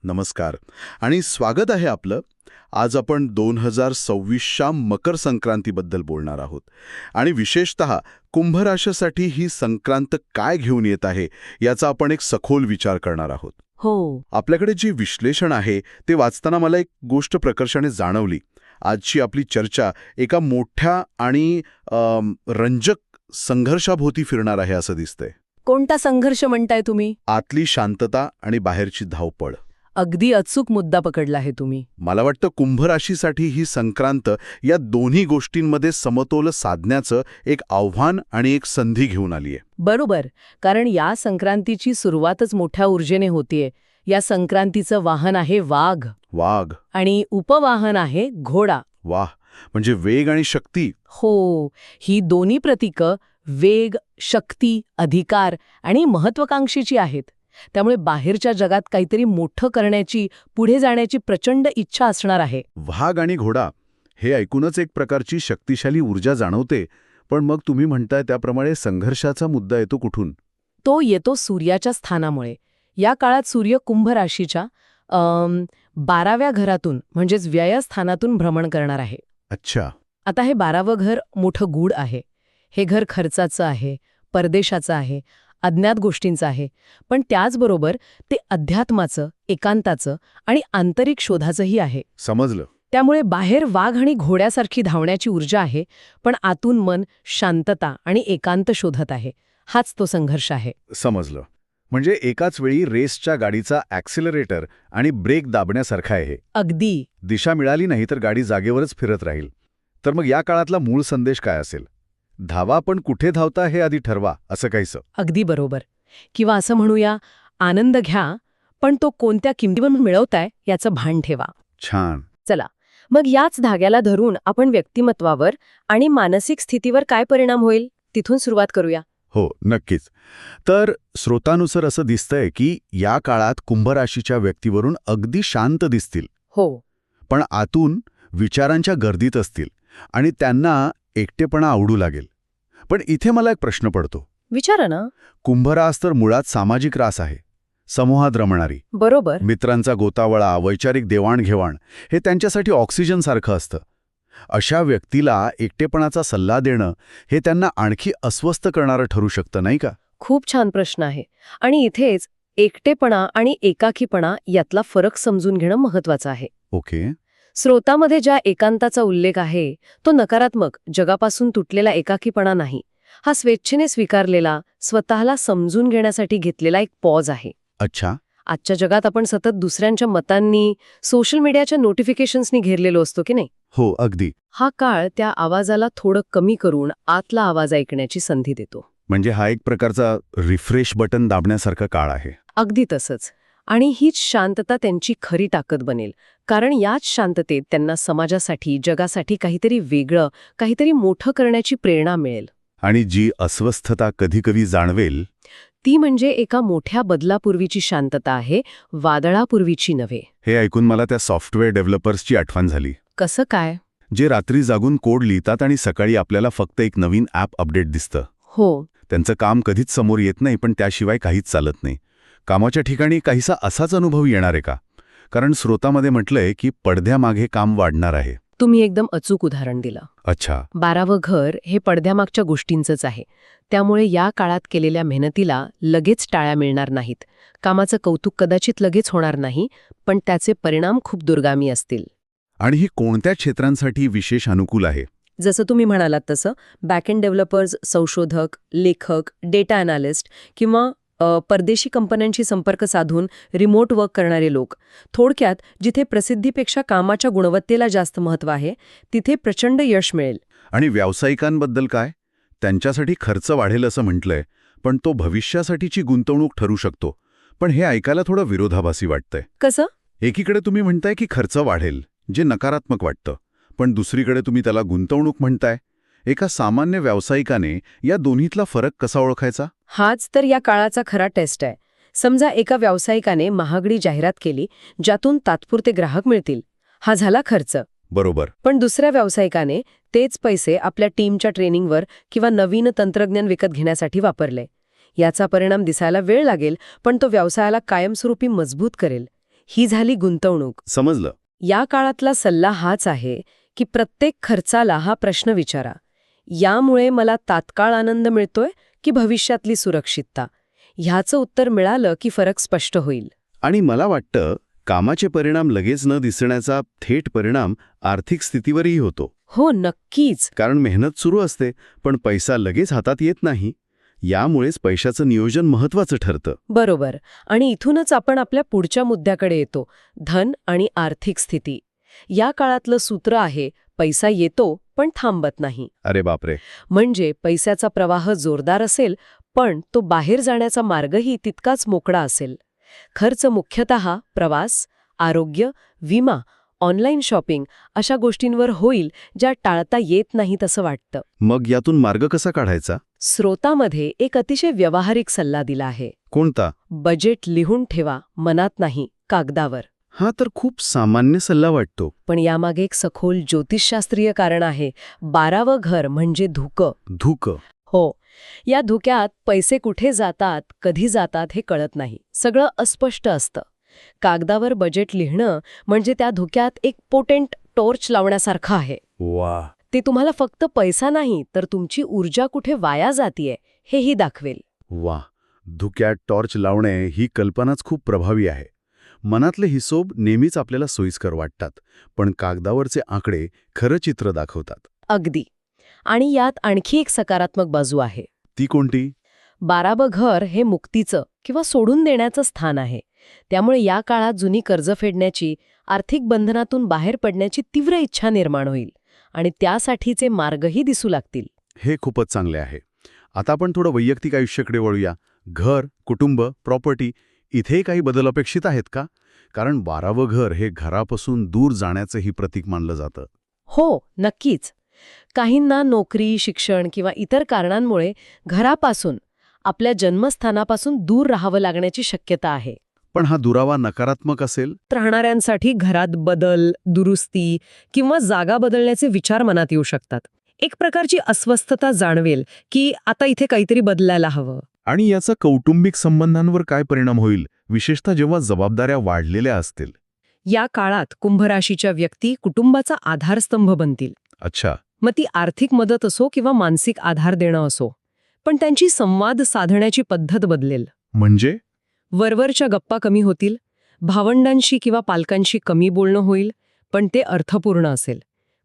नमस्कार आणि स्वागत आहे आपलं. आज आपण 2026च्या मकर संक्रांतीबद्दल बोलणार आहोत आणि विशेषतः कुंभ राशीसाठी ही संक्रांत काय घेऊन येत आहे याचा आपण एक सखोल विचार करणार आहोत. हो. आपल्याकडे जी विश्लेषण आहे ते वाचताना मला एक गोष्ट प्रकर्षाने जाणवली. आजची आपली चर्चा एका मोठ्या आणि रंजक संघर्षाभोवती फिरणार आहे असं दिसतंय. कोणता संघर्ष म्हणताय तुम्ही? आतली शांतता आणि बाहेरची धावपळ. अगदी अचूक मुद्दा पकडला आहे तुम्ही. मला वाटतं कुंभ राशीसाठी ही संक्रांत या दोन्ही गोष्टींमध्ये समतोल साधण्याचं एक आव्हान आणि एक संधी घेऊन आली आहे. बरोबर, कारण या संक्रांतीची सुरुवातच मोठ्या ऊर्जेने होतीये. या संक्रांतीचं वाहन आहे वाघ. वाघ आणि उपवाहन आहे घोडा. वाह, म्हणजे वेग आणि शक्ती. हो, ही दोन्ही प्रतीकं वेग, शक्ती, अधिकार आणि महत्वाकांक्षेची आहेत. त्यामुळे बाहेरच्या जगात काहीतरी मोठं करण्याची, पुढे जाण्याची प्रचंड इच्छा असणार आहे. वाघ आणि घोडा हे ऐकूनच एक प्रकारची शक्तिशाली ऊर्जा जाणवते. पण मग तुम्ही म्हणताय त्याप्रमाणे संघर्षाचा मुद्दा येतो कुठून? तो येतो सूर्याच्या स्थानामुळे. या काळात सूर्य कुंभ राशीच्या 12व्या घरातून म्हणजेच व्ययस्थानातून भ्रमण करणार आहे. अच्छा. आता हे 12वं घर मोठं गूढ आहे. हे घर खर्चाचं आहे, परदेशाचं आहे, अज्ञात गोष्टींचं आहे. पण त्याचबरोबर ते अध्यात्माचं, एकांताचं आणि आंतरिक शोधाचंही आहे. समजलं. त्यामुळे बाहेर वाघ आणि घोड्यासारखी धावण्याची ऊर्जा आहे, पण आतून मन शांतता आणि एकांत शोधत आहे. हाच तो संघर्ष आहे. समजलं. म्हणजे एकाच वेळी रेसच्या गाडीचा ॲक्सिलरेटर आणि ब्रेक दाबण्यासारखा आहे. अगदी. दिशा मिळाली नाही तर गाडी जागेवरच फिरत राहील. तर मग या काळातला मूळ संदेश काय असेल? धावा, पण कुठे धावता हे आधी ठरवा, असं काहीसं. अगदी बरोबर. किंवा असं म्हणूया, आनंद घ्या, पण तो कोणत्या किमतीवर मिळवताय याचं भान ठेवा. छान. चला, मग याच धाग्याला धरून आपण व्यक्तिमत्वावर आणि मानसिक स्थितीवर काय परिणाम होईल तिथून सुरुवात करूया. हो, नक्कीच. तर स्रोतानुसार असं दिसतंय की या काळात कुंभ राशीच्या व्यक्तीवरून अगदी शांत दिसतील. हो. पण आतून विचारांच्या गर्दीत असतील आणि त्यांना एकटेपणा आवडू लागेल. पण इथे मला एक प्रश्न पडतो. विचारा ना. कुंभरास तर मुळात सामाजिक रास आहे, समूहात रमणारी. बरोबर. मित्रांचा गोतावळा, वैचारिक देवाणघेवाण हे त्यांच्यासाठी ऑक्सिजन सारखं असतं. अशा व्यक्तीला एकटेपणाचा सल्ला देणं हे त्यांना आणखी अस्वस्थ करणारं ठरू शकतं, नाही का? खूप छान प्रश्न आहे. आणि इथेच एकटेपणा आणि एकाकीपणा यातला फरक समजून घेणं महत्वाचं आहे. ओके. स्रोतामध्ये ज्या एकांताचा उल्लेख आहे तो नकारात्मक, जगापासून तुटलेला एकाकीपणा नाही. हा स्वेच्छेने स्वीकारलेला, स्वतःला समजून घेण्यासाठी घेतलेला एक पॉज आहे. अच्छा. आजच्या जगात आपण सतत दुसऱ्यांच्या मतांनी, सोशल मीडियाच्या नोटिफिकेशन्सनी घेरलेलो असतो की नाही? हो, अगदी. हा काळ त्या आवाजाला थोडं कमी करून आतला आवाज ऐकण्याची संधी देतो. म्हणजे हा एक प्रकारचा रिफ्रेश बटन दाबण्यासारखा काळ आहे. अगदी तसंच. आणि हीच शांतता त्यांची खरी ताकद बनेल. कारण याच शांततेत त्यांना समाजासाठी, जगासाठी काहीतरी वेगळं, काहीतरी मोठं करण्याची प्रेरणा मिळेल. आणि जी अस्वस्थता कधी जाणवेल ती म्हणजे एका मोठ्या बदलापूर्वीची शांतता आहे, वादळापूर्वीची नव्हे. हे ऐकून मला त्या सॉफ्टवेअर डेव्हलपर्सची आठवण झाली. कसं काय? जे रात्री जागून कोड लिहितात आणि सकाळी आपल्याला फक्त एक नवीन ॲप अपडेट दिसतं. हो. त्यांचं काम कधीच समोर येत नाही, पण त्याशिवाय काहीच चालत नाही. कामाच्या ठिकाणी काहीसा असाच अनुभव येणार आहे का? कारण स्रोतामध्ये म्हटलंय की पडद्यामागे काम वाढणार आहे. तुम्ही एकदम अचूक उदाहरण दिलं. अच्छा. 12वं घर हे पडद्यामागच्या गोष्टींचंच आहे. त्यामुळे या काळात केलेल्या मेहनतीला लगेच टाळ्या मिळणार नाहीत. कामाचं कौतुक कदाचित लगेच होणार नाही, पण त्याचे परिणाम खूप दुर्गामी असतील. आणि ही कोणत्या क्षेत्रांसाठी विशेष अनुकूल आहे? जसं तुम्ही म्हणालात तसं बॅकएंड डेव्हलपर्स, संशोधक, लेखक, डेटा अनालिस्ट किंवा परदेशी कंपन्यांशी संपर्क साधून रिमोट वर्क करणारे लोक. थोडक्यात जिथे प्रसिद्धीपेक्षा कामाच्या गुणवत्तेला जास्त महत्त्व आहे तिथे प्रचंड यश मिळेल. आणि व्यावसायिकांबद्दल काय? त्यांच्यासाठी खर्च वाढेल असं म्हटलंय, पण तो भविष्यासाठीची गुंतवणूक ठरू शकतो. पण हे ऐकायला थोडं विरोधाभासी वाटतंय. कसं? एकीकडे तुम्ही म्हणताय की खर्च वाढेल, जे नकारात्मक वाटतं, पण दुसरीकडे तुम्ही त्याला गुंतवणूक म्हणताय. एका सामान्य व्यावसायिकाने या दोन्हीतला फरक कसा ओळखायचा? हाच तर या काळाचा खरा टेस्ट आहे. समजा एका व्यावसायिकाने महागडी जाहिरात केली, ज्यातून तात्पुरते ग्राहक मिळतील. हा झाला खर्च. बरोबर. पण दुसऱ्या व्यावसायिकाने तेच पैसे आपल्या टीमच्या ट्रेनिंगवर किंवा नवीन तंत्रज्ञान विकत घेण्यासाठी वापरले. याचा परिणाम दिसायला वेळ लागेल, पण तो व्यवसायाला कायमस्वरूपी मजबूत करेल. ही झाली गुंतवणूक. समजलं. या काळातला सल्ला हाच आहे की प्रत्येक खर्चाला हा प्रश्न विचारा, यामुळे मला तात्काळ आनंद मिळतोय की भविष्यातली सुरक्षितता? ह्याचं उत्तर मिळालं की फरक स्पष्ट होईल. आणि मला वाटतं कामाचे परिणाम लगेच न दिसण्याचा थेट परिणाम आर्थिक स्थितीवरही होतो. हो, नक्कीच. कारण मेहनत सुरू असते, पण पैसा लगेच हातात येत नाही. यामुळेच पैशाचं नियोजन महत्वाचं ठरतं. बरोबर. आणि इथूनच आपण आपल्या पुढच्या मुद्द्याकडे येतो, धन आणि आर्थिक स्थिती. या काळातलं सूत्र आहे, पैसा येतो पण थांबत नाही. अरे बापरे. म्हणजे पैशाचा प्रवाह जोरदार असेल, पण तो बाहेर जाण्याचा मार्गही तितकाच मोकळा असेल. खर्च मुख्यतः प्रवास, आरोग्य, विमा, ऑनलाईन शॉपिंग अशा गोष्टींवर होईल ज्या टाळता येत नाहीत असं वाटतं. मग यातून मार्ग कसा काढायचा? स्रोतामध्ये एक अतिशय व्यावहारिक सल्ला दिला आहे. कोणता? बजेट लिहून ठेवा, मनात नाही, कागदावर. हा तर खूप सामान्य सल्ला वाटतो. पण यामागे एक सखोल ज्योतिषशास्त्रीय कारण आहे. 12वं घर म्हणजे धुकं. धुकं. हो. या धुक्यात पैसे कुठे जातात, कधी जातात हे कळत नाही. सगळं अस्पष्ट असतं. कागदावर बजेट लिहिणं म्हणजे त्या धुक्यात एक पोटेंट टॉर्च लावण्यासारखं आहे. वा. ते तुम्हाला फक्त पैसा नाही, तर तुमची ऊर्जा कुठे वाया जातीये हेही दाखवेल. वा. धुक्यात टॉर्च लावणे ही कल्पनाच खूप प्रभावी आहे. मनातले हिशोब नेहमीच आपल्याला सोयीस्कर वाटतात, पण कागदावरचे आकडे खरं चित्र दाखवतात. अगदी. आणि यात आणखी एक सकारात्मक बाजू आहे. ती कोणती? 12वं घर हे मुक्तीचं किंवा सोडून देण्याचं स्थान आहे. त्यामुळे या काळात जुनी कर्ज फेडण्याची, आर्थिक बंधनातून बाहेर पडण्याची तीव्र इच्छा निर्माण होईल आणि त्यासाठीचे मार्गही दिसू लागतील. हे खूपच चांगले आहे. आता आपण थोडं वैयक्तिक आयुष्याकडे वळूया. घर, कुटुंब, प्रॉपर्टी इथे काही बदल अपेक्षित आहेत का? कारण 12वं घर हे घरापासून दूर जाण्याचंही प्रतीक मानलं जातं. हो, नक्कीच. काहींना नोकरी, शिक्षण किंवा इतर कारणांमुळे घरापासून, आपल्या जन्मस्थानापासून दूर राहावं लागण्याची शक्यता आहे. पण हा दुरावा नकारात्मक असेल? राहणाऱ्यांसाठी घरात बदल, दुरुस्ती किंवा जागा बदलण्याचे विचार मनात येऊ शकतात. एक प्रकारची अस्वस्थता जाणवेल की आता इथे काहीतरी बदलायला हवं. आणि याचा कौटुंबिक संबंधांवर काय परिणाम होईल, विशेषतः जेव्हा जबाबदाऱ्या वाढलेल्या असतील? या काळात कुंभराशीच्या व्यक्ती कुटुंबाचा आधारस्तंभ बनतील. अच्छा. मग ती आर्थिक मदत असो किंवा मानसिक आधार देणं असो, पण त्यांची संवाद साधण्याची पद्धत बदलेल. म्हणजे? वरवरच्या गप्पा कमी होतील, भावंडांशी किंवा पालकांशी कमी बोलणं होईल, पण ते अर्थपूर्ण असेल.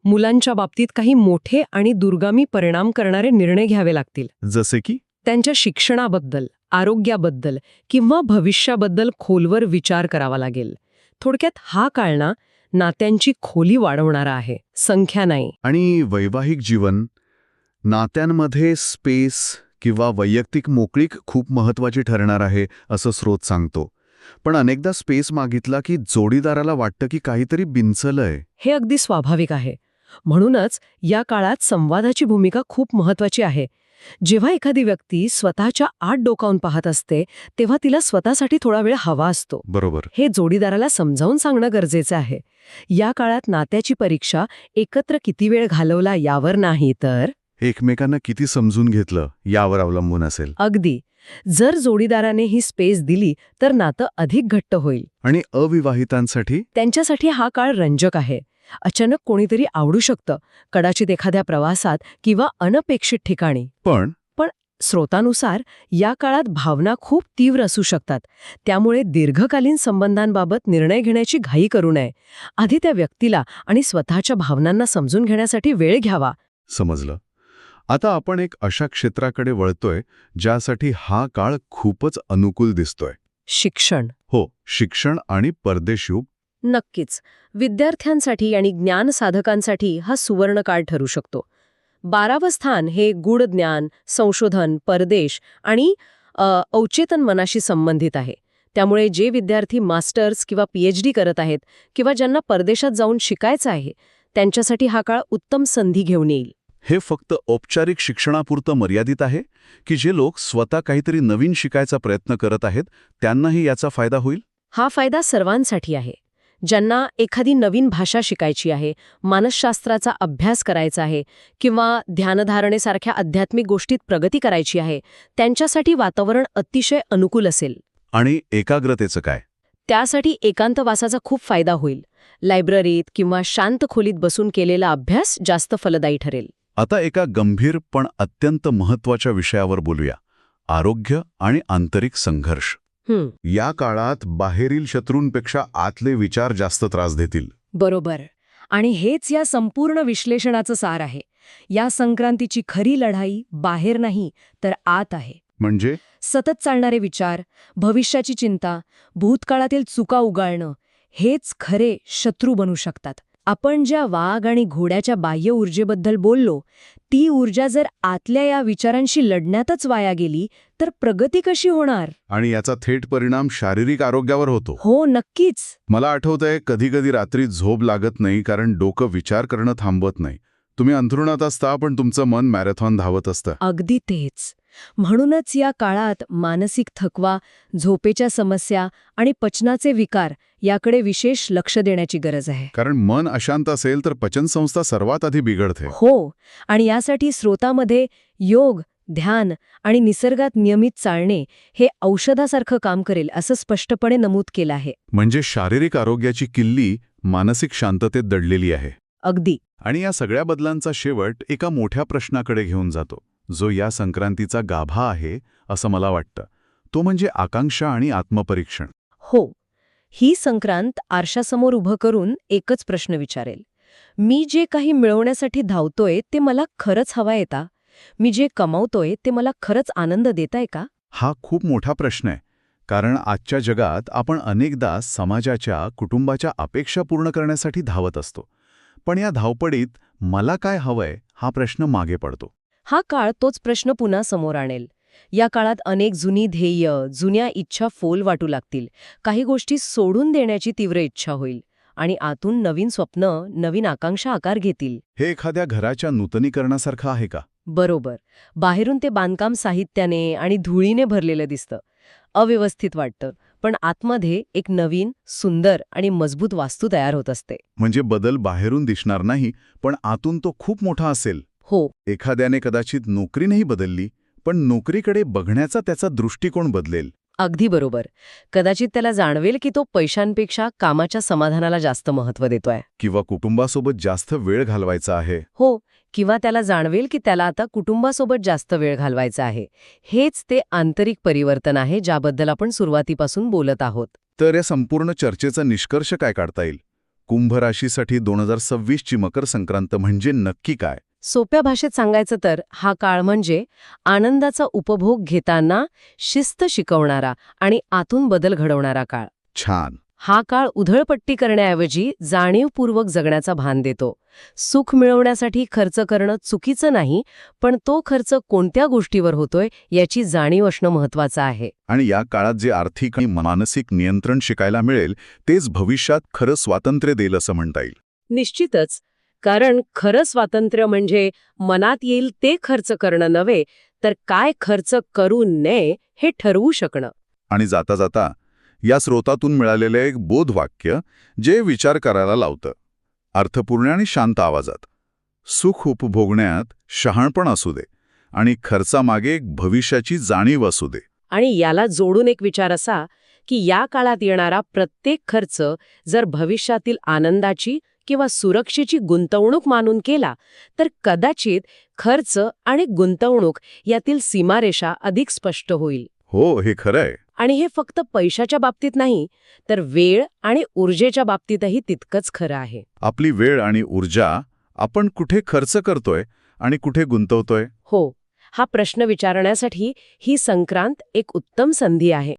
मुलांच्या बाबतीत काही मोठे आणि दूरगामी परिणाम करणारे निर्णय घ्यावे लागतील. जसे की? त्यांच्या शिक्षणाबद्दल, आरोग्याबद्दल किंवा भविष्याबद्दल खोलवर विचार करावा लागेल. थोडक्यात हा काळ ना नात्यांची खोली वाढवणारा आहे, संख्या नाही. आणि वैवाहिक जीवन, नात्यांमध्ये स्पेस किंवा वैयक्तिक मोकळीक खूप महत्वाची ठरणार आहे असं स्रोत सांगतो. पण अनेकदा स्पेस मागितला की जोडीदाराला वाटतं की काहीतरी बिनचलंय. हे अगदी स्वाभाविक आहे. म्हणूनच या काळात संवादाची भूमिका खूप महत्वाची आहे. जेव्हा एखादी व्यक्ती स्वतःच्या आत डोकावून पाहत असते, तेव्हा तिला स्वतःसाठी थोडा वेळ हवा असतो. बरोबर. हे जोडीदाराला समजावून सांगणं गरजेचं आहे. या काळात नात्याची परीक्षा एकत्र किती वेळ घालवला यावर नाही, तर एकमेकांना किती समजून घेतलं यावर अवलंबून असेल. अगदी. जर जोडीदाराने ही स्पेस दिली तर नातं अधिक घट्ट होईल. आणि अविवाहितांसाठी? त्यांच्यासाठी हा काळ रंजक आहे. अचानक कोणीतरी आवडू शकतं, कदाचित एखाद्या प्रवासात किंवा अनपेक्षित ठिकाणी. पण स्रोतानुसार या काळात भावना खूप तीव्र असू शकतात. त्यामुळे दीर्घकालीन संबंधांबाबत निर्णय घेण्याची घाई करू नये. आधी त्या व्यक्तीला आणि स्वतःच्या भावनांना समजून घेण्यासाठी वेळ घ्यावा. समजलं. आता आपण एक अशा क्षेत्राकडे वळतोय ज्यासाठी हा काळ खूपच अनुकूल दिसतोय. शिक्षण. हो, शिक्षण आणि परदेशयुग. नक्कीच. विद्यार्थ्यांसाठी आणि ज्ञान साधकांसाठी हा सुवर्ण काळ ठरू शकतो. 12वं स्थान हे गूढ ज्ञान, संशोधन, परदेश आणि अवचेतन मनाशी संबंधित आहे. त्यामुळे जे विद्यार्थी मास्टर्स किंवा PhD करत आहेत किंवा ज्यांना परदेशात जाऊन शिकायचं आहे, त्यांच्यासाठी हा काळ उत्तम संधी घेऊन येईल. हे फक्त औपचारिक शिक्षणापुरतं मर्यादित आहे की जे लोक स्वतः काहीतरी नवीन शिकायचा प्रयत्न करत आहेत त्यांनाही याचा फायदा होईल? हा फायदा सर्वांसाठी आहे. ज्यांना एखादी नवीन भाषा शिकायची आहे, मानसशास्त्राचा अभ्यास करायचा आहे किंवा ध्यानधारणेसारख्या आध्यात्मिक गोष्टीत प्रगती करायची आहे, त्यांच्यासाठी वातावरण अतिशय अनुकूल असेल. आणि एकाग्रतेचं काय? त्यासाठी एकांतवासाचा खूप फायदा होईल. लायब्ररीत किंवा शांत खोलीत बसून केलेला अभ्यास जास्त फलदायी ठरेल. आता एका गंभीर पण अत्यंत महत्त्वाच्या विषयावर बोलूया. आरोग्य आणि आंतरिक संघर्ष. या काळात बाहेरील शत्रूंपेक्षा आतले विचार जास्त त्रास देतील. बरोबर. आणि हेच या संपूर्ण विश्लेषणाचं सार आहे. या संक्रांतीची खरी लढाई बाहेर नाही तर आत आहे. म्हणजे सतत चालणारे विचार, भविष्याची चिंता, भूतकाळातील चुका उगाळणं हेच खरे शत्रू बनू शकतात. आपण ज्या वाघ आणि घोड्याच्या बाह्य ऊर्जेबद्दल बोललो, ती ऊर्जा जर आतल्या या विचारांशी लढण्यातच वाया गेली तर प्रगती कशी होणार? आणि याचा थेट परिणाम शारीरिक आरोग्यावर होतो. हो, नक्कीच. मला आठवतंय, कधी रात्री झोप लागत नाही कारण डोकं विचार करणं थांबवत नाही. तुम्ही अंथरुणात असता पण तुमचं मन मॅरेथॉन धावत असतं. अगदी तेच. म्हणूनच या काळात मानसिक थकवा, झोपेच्या समस्या आणि पचनाचे विकार याकडे विशेष लक्ष देण्याची गरज आहे. कारण मन अशांत असेल तर पचनसंस्था सर्वात आधी बिघडते. हो, आणि यासाठी स्रोतामध्ये योग, ध्यान आणि निसर्गात नियमित चालणे हे औषधासारखं काम करेल असं स्पष्टपणे नमूद केलं आहे. म्हणजे शारीरिक आरोग्याची किल्ली मानसिक शांततेत दडलेली आहे. अगदी. आणि या सगळ्या बदलांचा शेवट एका मोठ्या प्रश्नाकडे घेऊन जातो, जो या संक्रांतीचा गाभा आहे असं मला वाटतं. तो म्हणजे आकांक्षा आणि आत्मपरीक्षण. हो, ही संक्रांत आरशासमोर उभं करून एकच प्रश्न विचारेल. मी जे काही मिळवण्यासाठी धावतोय ते मला खरंच हवंय का? मी जे कमावतोय ते मला खरंच आनंद देताय का? हा खूप मोठा प्रश्न आहे. कारण आजच्या जगात आपण अनेकदा समाजाच्या, कुटुंबाच्या अपेक्षा पूर्ण करण्यासाठी धावत असतो. पण या धावपळीत मला काय हवंय हा प्रश्न मागे पडतो. हा काळ तोच प्रश्न पुन्हा समोर आणेल. या काळात अनेक जुनी ध्येय, जुन्या इच्छा फोल वाटू लागतील. काही गोष्टी सोडून देण्याची तीव्र इच्छा होईल. आणि आतून नवीन स्वप्न, नवीन आकांक्षा आकार घेतील. हे एखाद्या घराच्या नूतनीकरणासारखं आहे का? बरोबर. बाहेरून ते बांधकाम साहित्याने आणि धुळीने भरलेलं दिसतं. अव्यवस्थित वाटतं. पण आतमध्ये एक नवीन, सुंदर आणि मजबूत वास्तू तयार होत असते. म्हणजे बदल बाहेरून दिसणार नाही, पण आतून तो खूप मोठा असेल. हो. एखाद्याने कदाचित नोकरी नाही बदलली, पण नोकरीकडे बघण्याचा त्याचा दृष्टिकोन बदलेल. अगदी बरोबर. कदाचित त्याला जाणवेल की तो पैशांपेक्षा कामाच्या समाधानाला जास्त महत्त्व देतोय. किंवा कुटुंबासोबत जास्त वेळ घालवायचा आहे. हो, किंवा त्याला जाणवेल की त्याला आता कुटुंबासोबत जास्त वेळ घालवायचा आहे. हेच ते आंतरिक परिवर्तन आहे ज्याबद्दल आपण सुरुवातीपासून बोलत आहोत. तर या संपूर्ण चर्चेचा निष्कर्ष काय काढता येईल? कुंभ राशीसाठी 2026 ची मकर संक्रांत म्हणजे नक्की काय? सोप्या भाषेत सांगायचं तर हा काळ म्हणजे आनंदाचा उपभोग घेताना शिस्त शिकवणारा आणि आतून बदल घडवणारा काळ. छान. हा काळ उधळपट्टी करण्याऐवजी जाणीवपूर्वक जगण्याचा भान देतो. सुख मिळवण्यासाठी खर्च करणं चुकीचं नाही, पण तो खर्च कोणत्या गोष्टीवर होतोय याची जाणीव असणं महत्वाचं आहे. आणि या काळात जे आर्थिक आणि मानसिक नियंत्रण शिकायला मिळेल तेच भविष्यात खरं स्वातंत्र्य देईल असं म्हणता येईल. निश्चितच. कारण खरं स्वातंत्र्य म्हणजे मनात येईल ते खर्च करणं नव्हे, तर काय खर्च करू नये हे ठरवू शकणं. आणि जाता जाता या स्रोतातून मिळालेलं एक बोधवाक्य जे विचार करायला लावतं, अर्थपूर्ण आणि शांत आवाजात. सुख उपभोगण्यात शहाणपण असू दे आणि खर्चामागे एक भविष्याची जाणीव असू दे. आणि याला जोडून एक विचार असा की या काळात येणारा प्रत्येक खर्च जर भविष्यातील आनंदाची किंवा सुरक्षेची गुंतवणूक मानून केला तर कदाचित खर्च आणि गुंतवणूक यातील सीमारेषा अधिक स्पष्ट होईल. हो, हे खरं आहे. आणि हे फक्त पैशाच्या बाबतीत नाही, तर वेळ आणि ऊर्जेच्या बाबतीतही तितकंच खरं आहे. आपली वेळ आणि ऊर्जा आपण कुठे खर्च करतोय आणि कुठे गुंतवतोय? हो, हा प्रश्न विचारण्यासाठी ही संक्रांत एक उत्तम संधी आहे.